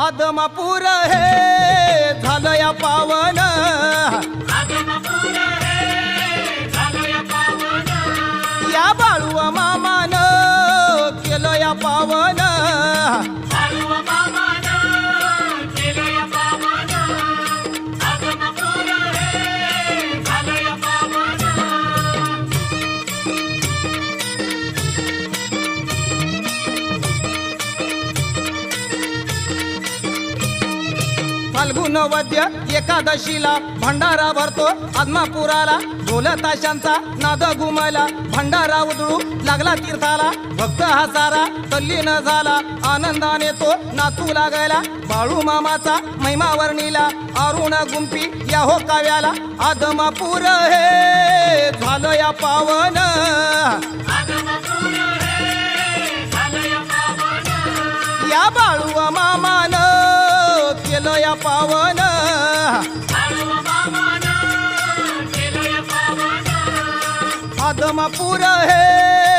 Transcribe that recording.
आदमापूर हे झालं या पावन, या बाळू मामान केलं या पावन, फाल्गुन वद्य एकादशीला भंडारा भरतो आदमापुराला, ढोल ताशांचा नाद घुमला, भंडारा उधळू लागला तीर्थाला, भक्त हा सारा तल्लीन झाला, आनंदाने तो नाचू लागला, बाळू मामाचा महिमा वर्णीला, अरुण गुंपी या हो काव्याला, आदमापूर हे झालं या पावन, या बाळू मामान केलं या पावन, आदमापूर हे